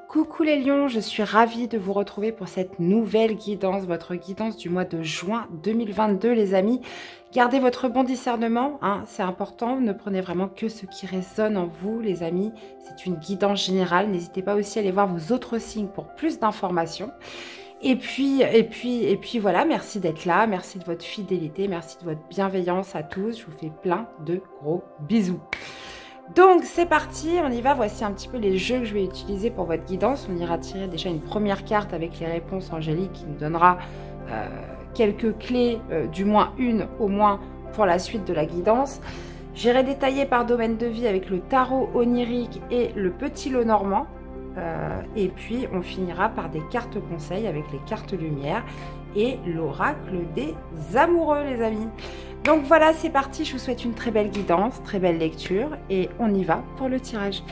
Coucou les lions, je suis ravie de vous retrouver pour cette nouvelle guidance, votre guidance du mois de juin 2022 les amis. Gardez votre bon discernement, hein, c'est important, ne prenez vraiment que ce qui résonne en vous les amis. C'est une guidance générale, n'hésitez pas aussi à aller voir vos autres signes pour plus d'informations. Et puis voilà, merci d'être là, merci de votre fidélité, merci de votre bienveillance à tous. Je vous fais plein de gros bisous. Donc c'est parti, on y va, voici un petit peu les jeux que je vais utiliser pour votre guidance. On ira tirer déjà une première carte avec les réponses angéliques qui nous donnera quelques clés, du moins une au moins pour la suite de la guidance. J'irai détailler par domaine de vie avec le tarot onirique et le petit lot normand. Et puis on finira par des cartes conseils avec les cartes lumière et l'oracle des amoureux les amis. Donc voilà, c'est parti, je vous souhaite une très belle guidance, très belle lecture et on y va pour le tirage.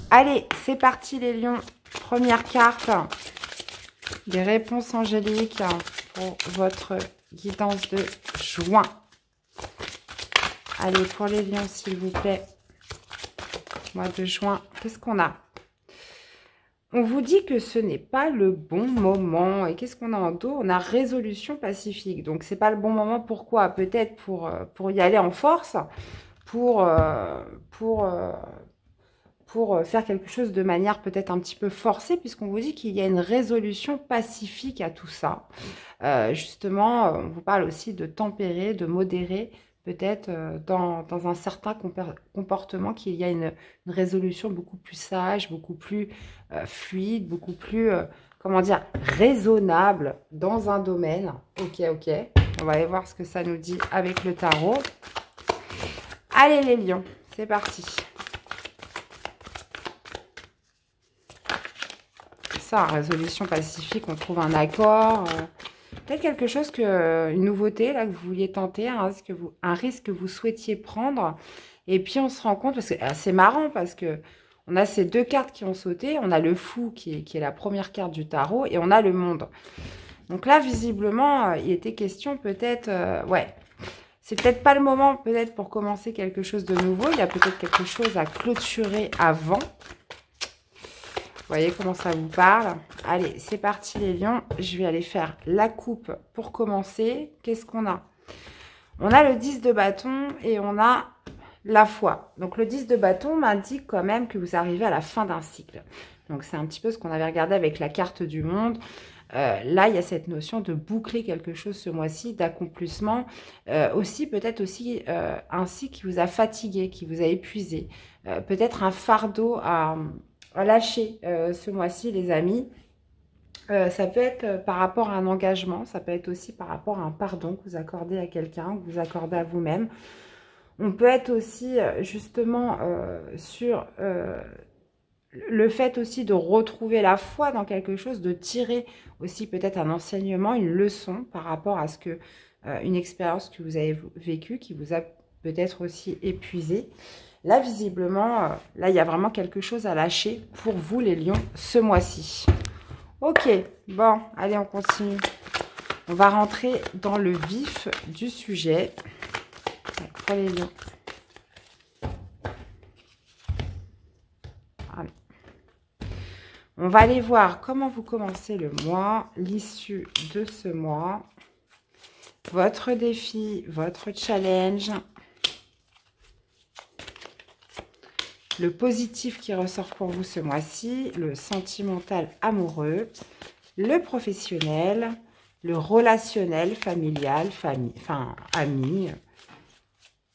Allez, c'est parti les lions. Première carte, des réponses angéliques pour votre guidance de juin. Allez, pour les lions s'il vous plaît, mois de juin, qu'est-ce qu'on a? On vous dit que ce n'est pas le bon moment. Et qu'est-ce qu'on a en dos? On a résolution pacifique. Donc, c'est pas le bon moment. Pourquoi? Peut-être pour y aller en force, pour faire quelque chose de manière peut-être un petit peu forcée, puisqu'on vous dit qu'il y a une résolution pacifique à tout ça. Justement, on vous parle aussi de tempérer, de modérer, peut-être dans un certain comportement, qu'il y a une résolution beaucoup plus sage, beaucoup plus fluide, beaucoup plus, comment dire, raisonnable dans un domaine. Ok, ok. On va aller voir ce que ça nous dit avec le tarot. Allez les lions, c'est parti. Ça, résolution pacifique, on trouve un accord. Peut-être quelque chose une nouveauté là que vous vouliez tenter, un risque que vous souhaitiez prendre. Et puis on se rend compte, parce que c'est marrant parce que on a ces deux cartes qui ont sauté. On a le fou qui est la première carte du tarot et on a le monde. Donc là, visiblement, il était question peut-être, ouais, c'est peut-être pas le moment peut-être pour commencer quelque chose de nouveau. Il y a peut-être quelque chose à clôturer avant. Vous voyez comment ça vous parle? Allez, c'est parti les lions. Je vais aller faire la coupe pour commencer. Qu'est-ce qu'on a? On a le 10 de bâton et on a la foi. Donc le 10 de bâton m'indique quand même que vous arrivez à la fin d'un cycle. Donc c'est un petit peu ce qu'on avait regardé avec la carte du monde. Là, il y a cette notion de boucler quelque chose ce mois-ci, d'accomplissement. Aussi, peut-être aussi un cycle qui vous a fatigué, qui vous a épuisé. Peut-être un fardeau à lâcher ce mois-ci, les amis. Ça peut être par rapport à un engagement, ça peut être aussi par rapport à un pardon que vous accordez à quelqu'un, que vous accordez à vous-même. On peut être aussi justement sur le fait aussi de retrouver la foi dans quelque chose, de tirer aussi peut-être un enseignement, une leçon par rapport à ce que une expérience que vous avez vécue, qui vous a peut-être aussi épuisé. Là, visiblement, là, il y a vraiment quelque chose à lâcher pour vous, les lions, ce mois-ci. Ok, bon, allez, on continue. On va rentrer dans le vif du sujet. Pour les lions. Allez. On va aller voir comment vous commencez le mois, l'issue de ce mois, votre défi, votre challenge. Le positif qui ressort pour vous ce mois-ci, le sentimental amoureux, le professionnel, le relationnel, familial, famille, enfin amis,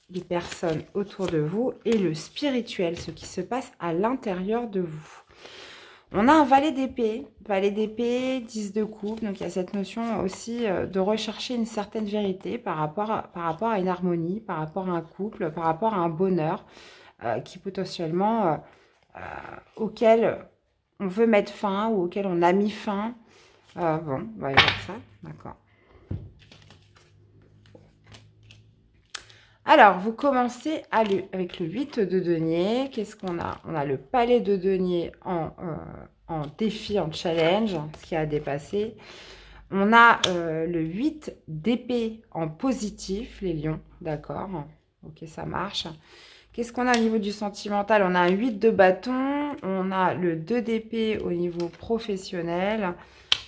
les personnes autour de vous et le spirituel, ce qui se passe à l'intérieur de vous. On a un valet d'épée, 10 de coupe, donc il y a cette notion aussi de rechercher une certaine vérité par rapport à une harmonie, par rapport à un couple, par rapport à un bonheur. Qui potentiellement auquel on veut mettre fin ou auquel on a mis fin. Bon, on va aller voir ça, d'accord. Alors, vous commencez avec le 8 de denier. Qu'est-ce qu'on a? On a le palais de denier en défi, en challenge, ce qui a dépassé. On a le 8 d'épée en positif, les lions, d'accord. Ok, ça marche. Qu'est-ce qu'on a au niveau du sentimental? On a un 8 de bâton, on a le 2 d'épée au niveau professionnel,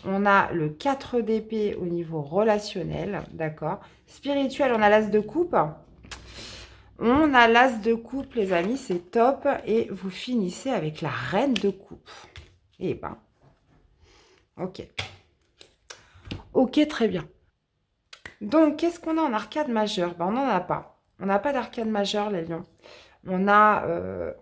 on a le 4 d'épée au niveau relationnel, d'accord. Spirituel, on a l'as de coupe. On a l'as de coupe, les amis, c'est top. Et vous finissez avec la reine de coupe. Eh ben, ok. Ok, très bien. Donc, qu'est-ce qu'on a en arcade majeure? Ben, on n'en a pas. On n'a pas d'arcade majeure, les lions. On a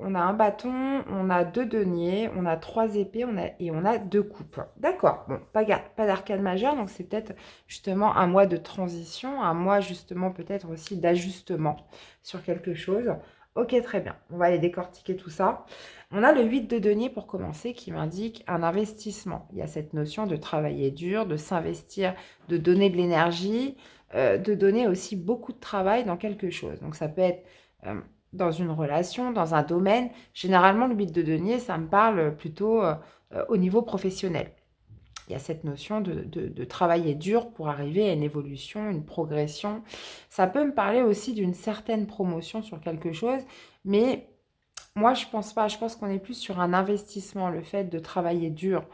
un bâton, on a 2 deniers, on a 3 épées et on a 2 coupes. D'accord, bon, pas d'arcade majeure, donc c'est peut-être justement un mois de transition, un mois justement peut-être aussi d'ajustement sur quelque chose. Ok, très bien, on va aller décortiquer tout ça. On a le 8 de denier pour commencer qui m'indique un investissement. Il y a cette notion de travailler dur, de s'investir, de donner de l'énergie, de donner aussi beaucoup de travail dans quelque chose. Donc ça peut être dans une relation, dans un domaine. Généralement, le 8 de denier, ça me parle plutôt au niveau professionnel. Il y a cette notion de travailler dur pour arriver à une évolution, une progression. Ça peut me parler aussi d'une certaine promotion sur quelque chose, mais moi, je pense pas. Je pense qu'on est plus sur un investissement, le fait de travailler dur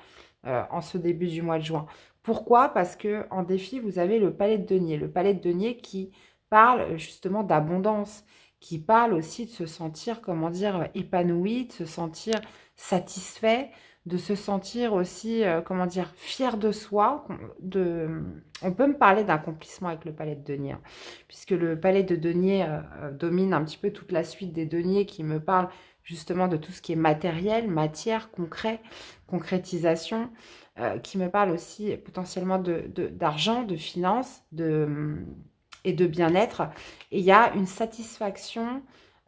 en ce début du mois de juin. Pourquoi? Parce que en défi, vous avez le palais de denier. Le palais de denier qui parle justement d'abondance, qui parle aussi de se sentir, comment dire, épanoui, de se sentir satisfait, de se sentir aussi, comment dire, fier de soi. On peut me parler d'accomplissement avec le palais de denier, hein, puisque le palais de denier domine un petit peu toute la suite des deniers qui me parlent justement de tout ce qui est matériel, matière, concret, concrétisation, qui me parle aussi potentiellement d'argent, de finances, et de bien-être. Et il y a une satisfaction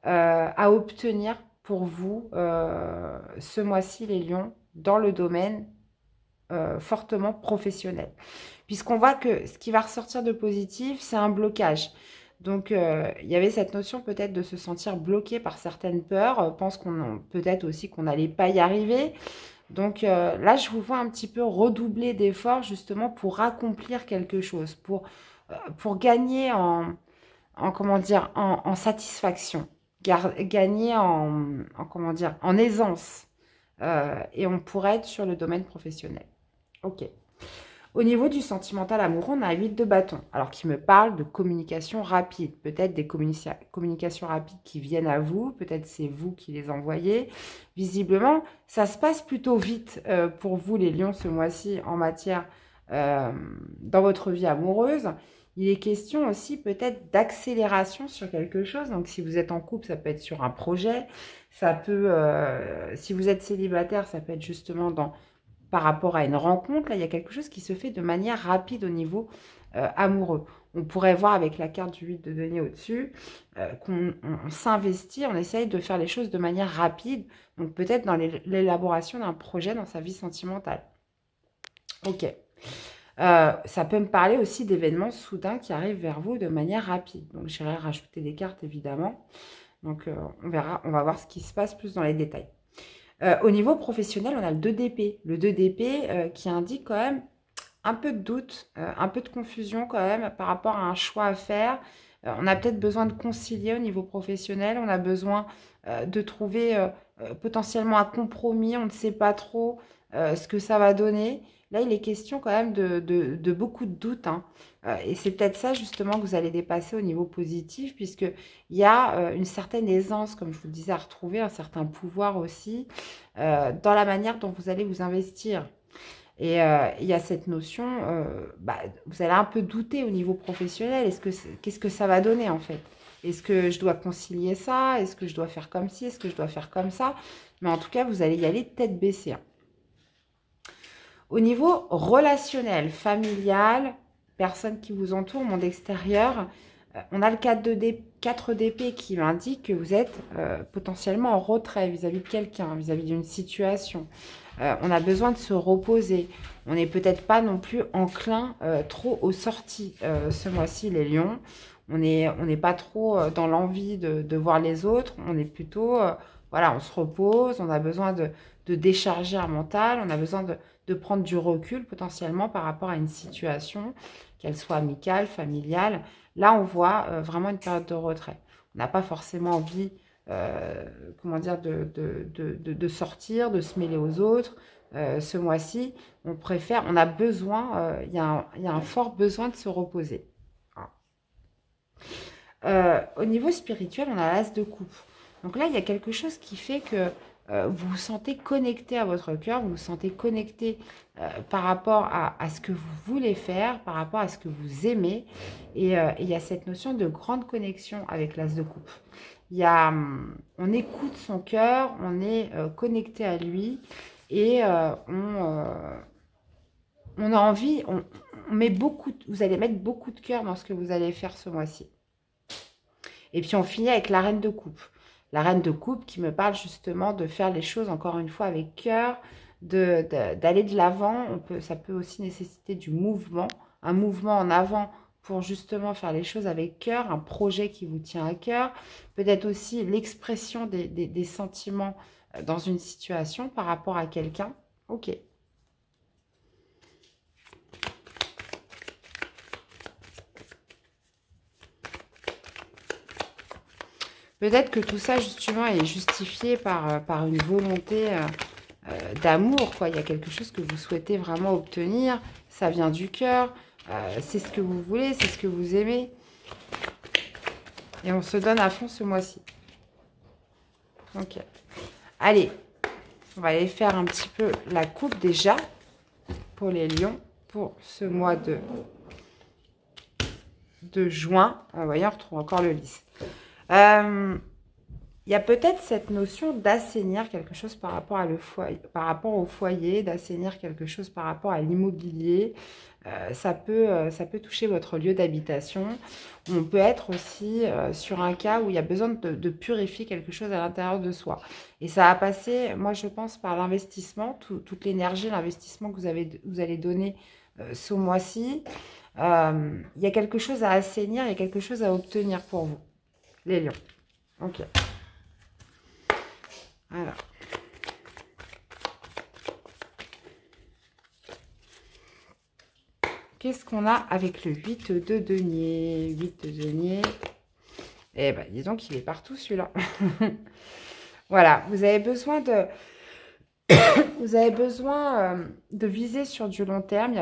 à obtenir pour vous ce mois-ci, les lions, dans le domaine fortement professionnel. Puisqu'on voit que ce qui va ressortir de positif, c'est un blocage. Donc, il y avait cette notion peut-être de se sentir bloqué par certaines peurs, pense peut-être aussi qu'on n'allait pas y arriver. Donc là, je vous vois un petit peu redoubler d'efforts justement pour accomplir quelque chose, pour gagner comment dire, en satisfaction, gagner comment dire, en aisance. Et on pourrait être sur le domaine professionnel. Ok. Au niveau du sentimental amoureux, on a un 8 de bâton. Alors, qui me parle de communication rapide. Peut-être des communications rapides qui viennent à vous. Peut-être c'est vous qui les envoyez. Visiblement, ça se passe plutôt vite pour vous, les lions, ce mois-ci, en matière dans votre vie amoureuse. Il est question aussi peut-être d'accélération sur quelque chose. Donc, si vous êtes en couple, ça peut être sur un projet. Ça peut, si vous êtes célibataire, ça peut être justement par rapport à une rencontre. Là, il y a quelque chose qui se fait de manière rapide au niveau amoureux. On pourrait voir avec la carte du 8 de denier au-dessus qu'on s'investit, on essaye de faire les choses de manière rapide. Donc, peut-être dans l'élaboration d'un projet dans sa vie sentimentale. Ok. Ça peut me parler aussi d'événements soudains qui arrivent vers vous de manière rapide. Donc, j'irai rajouter des cartes, évidemment. Donc, on verra, on va voir ce qui se passe plus dans les détails. Au niveau professionnel, on a le 2 d'épée. Le 2 d'épée qui indique quand même un peu de doute, un peu de confusion quand même par rapport à un choix à faire. On a peut-être besoin de concilier au niveau professionnel. On a besoin de trouver potentiellement un compromis. On ne sait pas trop ce que ça va donner. Là, il est question quand même de beaucoup de doutes, hein. Et c'est peut-être ça justement que vous allez dépasser au niveau positif, puisqu'il y a une certaine aisance, comme je vous le disais, à retrouver, un certain pouvoir aussi dans la manière dont vous allez vous investir. Et il y a cette notion, vous allez un peu douter au niveau professionnel. Qu'est-ce que ça va donner en fait? Est-ce que je dois concilier ça? Est-ce que je dois faire comme ci? Est-ce que je dois faire comme ça? Mais en tout cas, vous allez y aller tête baissée, hein. Au niveau relationnel, familial, personnes qui vous entourent, monde extérieur, on a le 4 d'épée qui m'indique que vous êtes potentiellement en retrait vis-à-vis de quelqu'un, vis-à-vis d'une situation. On a besoin de se reposer. On n'est peut-être pas non plus enclin trop aux sorties ce mois-ci, les lions. On n'est pas trop dans l'envie de voir les autres. On est plutôt, voilà, on se repose. On a besoin de décharger un mental. On a besoin de prendre du recul potentiellement par rapport à une situation, qu'elle soit amicale, familiale. Là, on voit vraiment une période de retrait. On n'a pas forcément envie comment dire, de sortir, de se mêler aux autres. Ce mois-ci, on a besoin, il y a un fort besoin de se reposer. Au niveau spirituel, on a l'as de coupe. Donc là, il y a quelque chose qui fait que vous vous sentez connecté à votre cœur, vous vous sentez connecté par rapport à ce que vous voulez faire, par rapport à ce que vous aimez. Et il y a cette notion de grande connexion avec l'as de coupe. On écoute son cœur, on est connecté à lui et on a envie, on met vous allez mettre beaucoup de cœur dans ce que vous allez faire ce mois-ci. Et puis on finit avec la reine de coupe. La reine de coupe qui me parle justement de faire les choses encore une fois avec cœur, d'aller de l'avant. Ça peut aussi nécessiter du mouvement, un mouvement en avant pour justement faire les choses avec cœur, un projet qui vous tient à cœur. Peut-être aussi l'expression des sentiments dans une situation par rapport à quelqu'un. Ok. Peut-être que tout ça, justement, est justifié par une volonté d'amour, quoi. Il y a quelque chose que vous souhaitez vraiment obtenir. Ça vient du cœur. C'est ce que vous voulez, c'est ce que vous aimez. Et on se donne à fond ce mois-ci. Ok. Allez, on va aller faire un petit peu la coupe déjà pour les lions pour ce mois de juin. Vous voyez, on retrouve encore le lys. Il y a peut-être cette notion d'assainir quelque chose par rapport au foyer, d'assainir quelque chose par rapport à l'immobilier. Ça peut toucher votre lieu d'habitation. On peut être aussi sur un cas où il y a besoin de purifier quelque chose à l'intérieur de soi. Et ça va passer, moi je pense, par l'investissement, toute l'énergie, l'investissement que vous allez donner ce mois-ci. Il y a quelque chose à assainir, il y a quelque chose à obtenir pour vous. Les lions. Ok. Alors. Qu'est-ce qu'on a avec le 8 de denier? 8 de denier. Eh ben, dis donc, il est partout celui-là. Voilà, vous avez besoin de... Vous avez besoin de viser sur du long terme.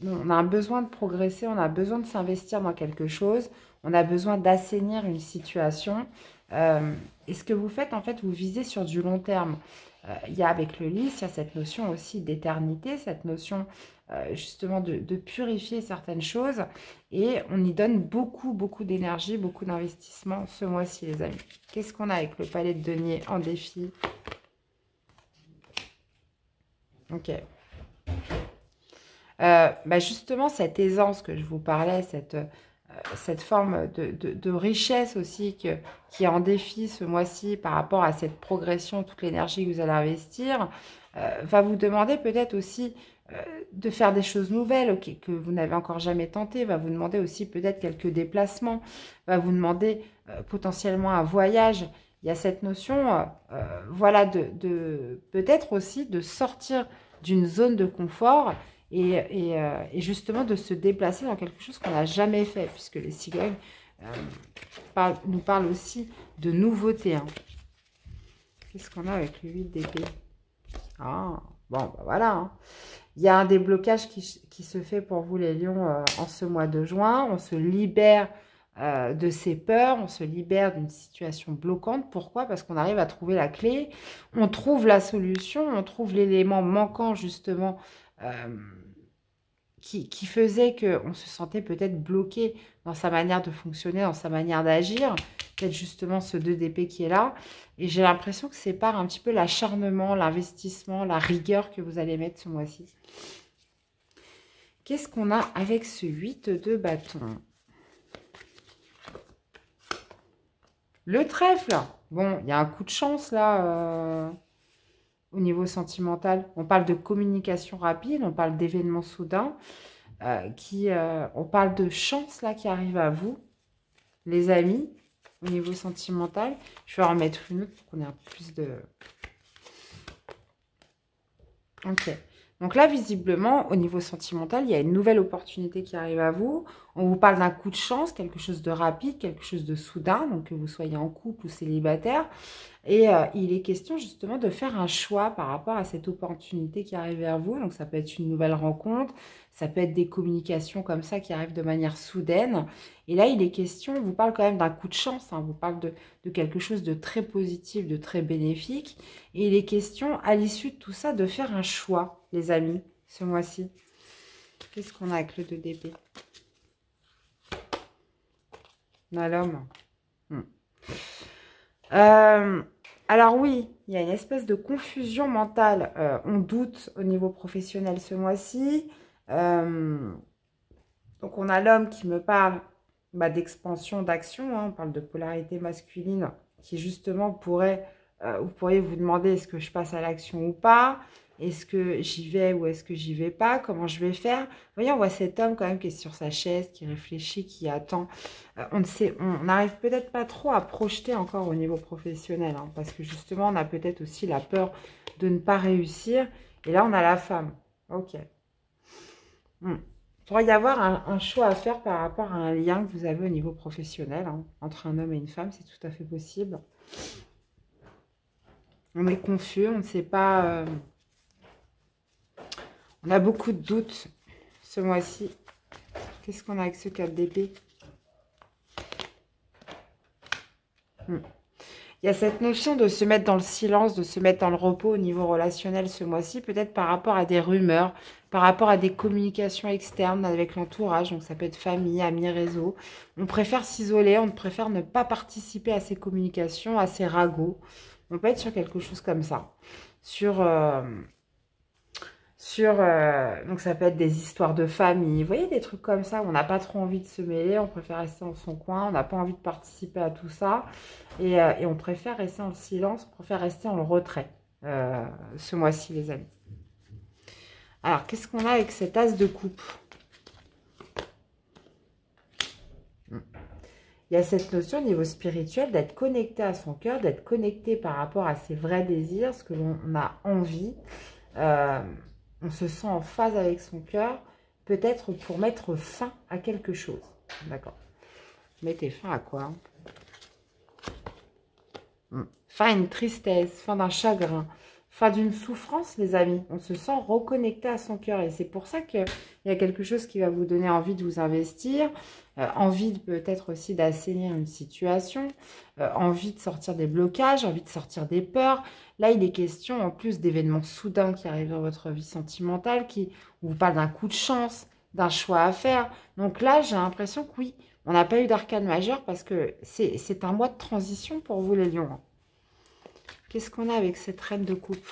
On a un besoin de progresser, on a besoin de s'investir dans quelque chose. On a besoin d'assainir une situation. Et ce que vous faites, en fait, vous visez sur du long terme. Il y a avec le lys, il y a cette notion aussi d'éternité, cette notion justement de purifier certaines choses. Et on y donne beaucoup, beaucoup d'énergie, beaucoup d'investissement ce mois-ci, les amis. Qu'est-ce qu'on a avec le palais de denier en défi? Ok. Justement, cette aisance que je vous parlais, cette forme de richesse aussi qui est en défi ce mois-ci par rapport à cette progression, toute l'énergie que vous allez investir, va vous demander peut-être aussi de faire des choses nouvelles que vous n'avez encore jamais tentées, va vous demander aussi peut-être quelques déplacements, va vous demander potentiellement un voyage. Il y a cette notion, voilà, peut-être aussi de sortir d'une zone de confort et justement de se déplacer dans quelque chose qu'on n'a jamais fait, puisque les cigognes nous parlent aussi de nouveautés. Hein. Qu'est-ce qu'on a avec le 8 d'épée? Ah, bon, bah voilà. Hein. Il y a un déblocage qui se fait pour vous, les lions, en ce mois de juin. On se libère de ses peurs, on se libère d'une situation bloquante. Pourquoi? Parce qu'on arrive à trouver la clé, on trouve la solution, on trouve l'élément manquant justement qui faisait qu'on se sentait peut-être bloqué dans sa manière de fonctionner, dans sa manière d'agir. Peut-être justement ce 2 d'épée qui est là. Et j'ai l'impression que c'est par un petit peu l'acharnement, l'investissement, la rigueur que vous allez mettre ce mois-ci. Qu'est-ce qu'on a avec ce 8 de bâton? Le trèfle. Bon, il y a un coup de chance là au niveau sentimental. On parle de communication rapide, on parle d'événements soudains, on parle de chance là qui arrive à vous, les amis, au niveau sentimental. Je vais en remettre une autre pour qu'on ait un peu plus de... Ok. Donc là, visiblement, au niveau sentimental, il y a une nouvelle opportunité qui arrive à vous. On vous parle d'un coup de chance, quelque chose de rapide, quelque chose de soudain, donc que vous soyez en couple ou célibataire. Et il est question justement de faire un choix par rapport à cette opportunité qui arrive vers vous. Donc ça peut être une nouvelle rencontre, ça peut être des communications comme ça qui arrivent de manière soudaine. Et là, il est question, on vous parle quand même d'un coup de chance, hein, on vous parle de quelque chose de très positif, de très bénéfique. Et il est question, à l'issue de tout ça, de faire un choix, les amis, ce mois-ci. Qu'est-ce qu'on a avec le 2 d'épée? On a l'homme. Alors oui, il y a une espèce de confusion mentale. On doute au niveau professionnel ce mois-ci. Donc on a l'homme qui me parle d'expansion, d'action. Hein. On parle de polarité masculine qui justement vous pourriez vous demander est-ce que je passe à l'action ou pas? Est-ce que j'y vais ou est-ce que j'y vais pas? Comment je vais faire? Vous voyez, on voit cet homme quand même qui est sur sa chaise, qui réfléchit, qui attend. On n'arrive peut-être pas trop à projeter encore au niveau professionnel, hein, parce que justement, on a peut-être aussi la peur de ne pas réussir. Et là, on a la femme. Ok. Il pourrait y avoir un choix à faire par rapport à un lien que vous avez au niveau professionnel, hein, entre un homme et une femme, c'est tout à fait possible. On est confus, on ne sait pas... On a beaucoup de doutes ce mois-ci. Qu'est-ce qu'on a avec ce 4 d'épée? Il y a cette notion de se mettre dans le silence, de se mettre dans le repos au niveau relationnel ce mois-ci, peut-être par rapport à des rumeurs, par rapport à des communications externes avec l'entourage, donc ça peut être famille, amis, réseau. On préfère s'isoler, on préfère ne pas participer à ces communications, à ces ragots. On peut être sur quelque chose comme ça. Donc ça peut être des histoires de famille, vous voyez, des trucs comme ça où on n'a pas trop envie de se mêler, on préfère rester dans son coin, on n'a pas envie de participer à tout ça, et on préfère rester en silence, on préfère rester en retrait ce mois-ci, les amis. Alors, qu'est-ce qu'on a avec cet as de coupe? Il y a cette notion au niveau spirituel d'être connecté à son cœur, d'être connecté par rapport à ses vrais désirs, ce que l'on a envie. On se sent en phase avec son cœur, peut-être pour mettre fin à quelque chose. D'accord. Mettez fin à quoi? Fin à une tristesse, fin d'un chagrin, fin d'une souffrance, les amis. On se sent reconnecté à son cœur. Et c'est pour ça qu'il y a quelque chose qui va vous donner envie de vous investir, envie peut-être aussi d'assainir une situation, envie de sortir des blocages, envie de sortir des peurs. Là, il est question en plus d'événements soudains qui arrivent dans votre vie sentimentale, qui vous parlent d'un coup de chance, d'un choix à faire. Donc là, j'ai l'impression que oui, on n'a pas eu d'arcane majeur parce que c'est un mois de transition pour vous les lions. Qu'est-ce qu'on a avec cette reine de coupe?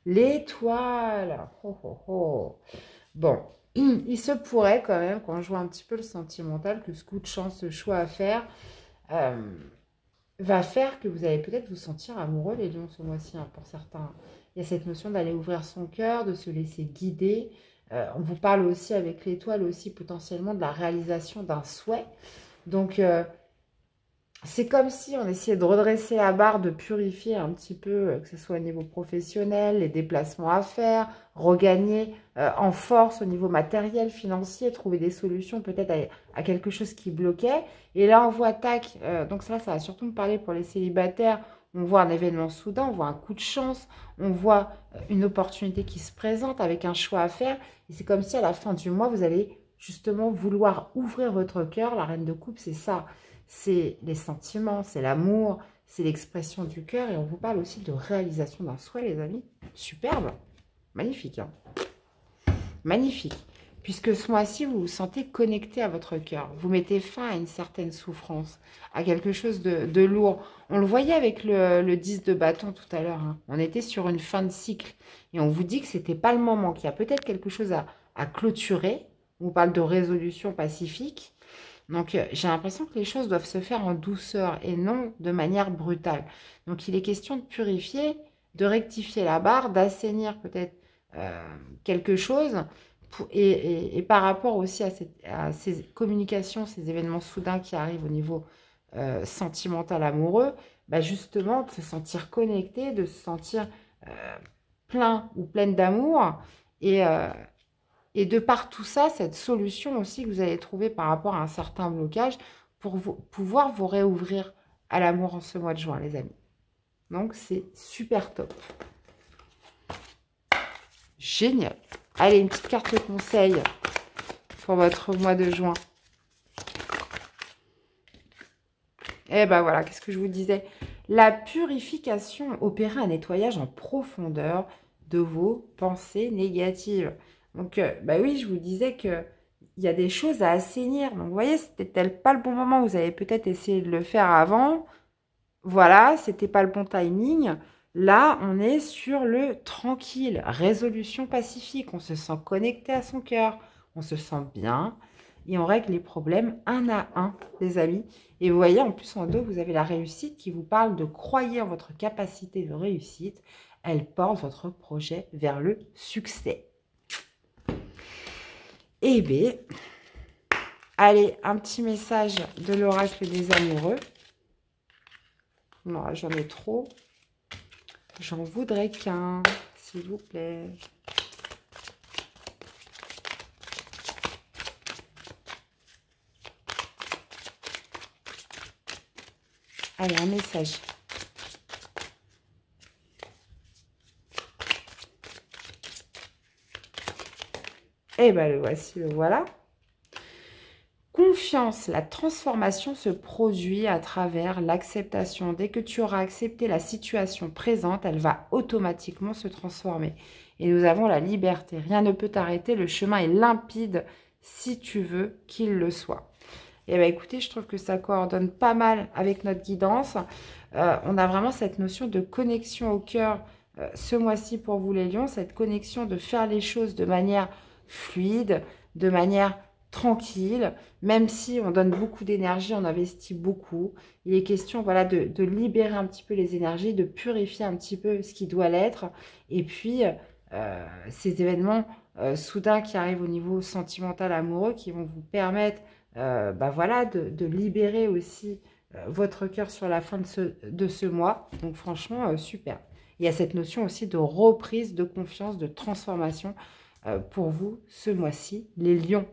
L'étoile. Oh, oh, oh. Bon, il se pourrait quand même, quand je vois un petit peu le sentimental, que ce coup de chance, ce choix à faire, va faire que vous allez peut-être vous sentir amoureux, les lions, ce mois-ci, hein, pour certains. Il y a cette notion d'aller ouvrir son cœur, de se laisser guider. On vous parle aussi avec l'étoile, aussi potentiellement de la réalisation d'un souhait. Donc, c'est comme si on essayait de redresser la barre, de purifier un petit peu, que ce soit au niveau professionnel, les déplacements à faire, regagner en force au niveau matériel, financier, trouver des solutions peut-être à quelque chose qui bloquait. Et là, on voit, tac, donc ça va surtout me parler pour les célibataires. On voit un événement soudain, on voit un coup de chance, on voit une opportunité qui se présente avec un choix à faire. Et c'est comme si à la fin du mois, vous allez justement vouloir ouvrir votre cœur. La reine de coupe, c'est ça. C'est les sentiments, c'est l'amour, c'est l'expression du cœur. Et on vous parle aussi de réalisation d'un souhait, les amis. Superbe. Magnifique. Hein, magnifique. Puisque ce mois-ci, vous vous sentez connecté à votre cœur. Vous mettez fin à une certaine souffrance, à quelque chose de lourd. On le voyait avec le 10 de bâton tout à l'heure. Hein. On était sur une fin de cycle. Et on vous dit que ce n'était pas le moment, qu'il y a peut-être quelque chose à clôturer. On vous parle de résolution pacifique. Donc, j'ai l'impression que les choses doivent se faire en douceur et non de manière brutale. Donc, il est question de purifier, de rectifier la barre, d'assainir peut-être quelque chose. Et par rapport aussi à ces communications, ces événements soudains qui arrivent au niveau sentimental, amoureux, justement, de se sentir connecté, de se sentir plein ou pleine d'amour. Et de par tout ça, cette solution aussi que vous allez trouver par rapport à un certain blocage pour pouvoir vous réouvrir à l'amour en ce mois de juin, les amis. Donc, c'est super top. Génial. Allez, une petite carte conseil pour votre mois de juin. Et ben voilà, qu'est-ce que je vous disais? La purification, opérer un nettoyage en profondeur de vos pensées négatives. Donc, bah oui, je vous disais qu'il y a des choses à assainir. Donc, vous voyez, c'était peut-être pas le bon moment. Vous avez peut-être essayé de le faire avant. Voilà, c'était pas le bon timing. Là, on est sur le tranquille, résolution pacifique. On se sent connecté à son cœur. On se sent bien. Et on règle les problèmes un à un, les amis. Et vous voyez, en plus, en dos, vous avez la réussite qui vous parle de croire en votre capacité de réussite. Elle porte votre projet vers le succès. Eh bien, allez, un petit message de l'oracle des amoureux. Non, j'en ai trop. J'en voudrais qu'un, s'il vous plaît. Allez, un message. Eh bien, le voici, le voilà. Confiance, la transformation se produit à travers l'acceptation. Dès que tu auras accepté la situation présente, elle va automatiquement se transformer. Et nous avons la liberté. Rien ne peut t'arrêter. Le chemin est limpide si tu veux qu'il le soit. Et bien, écoutez, je trouve que ça coordonne pas mal avec notre guidance. On a vraiment cette notion de connexion au cœur ce mois-ci pour vous les lions. Cette connexion de faire les choses de manière fluide, de manière tranquille, même si on donne beaucoup d'énergie, on investit beaucoup. Il est question, voilà, de libérer un petit peu les énergies, de purifier un petit peu ce qui doit l'être. Et puis, ces événements soudains qui arrivent au niveau sentimental, amoureux, qui vont vous permettre, bah voilà, de libérer aussi votre cœur sur la fin de ce mois. Donc, franchement, super. Il y a cette notion aussi de reprise, de confiance, de transformation pour vous ce mois-ci, les lions.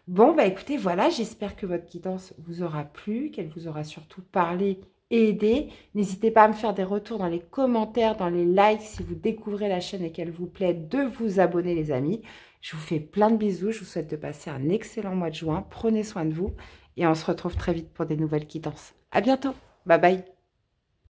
Bon, bah écoutez, voilà, j'espère que votre guidance vous aura plu, qu'elle vous aura surtout parlé et aidé. N'hésitez pas à me faire des retours dans les commentaires, dans les likes, si vous découvrez la chaîne et qu'elle vous plaît, de vous abonner, les amis. Je vous fais plein de bisous, je vous souhaite de passer un excellent mois de juin. Prenez soin de vous et on se retrouve très vite pour des nouvelles guidances. À bientôt, bye bye.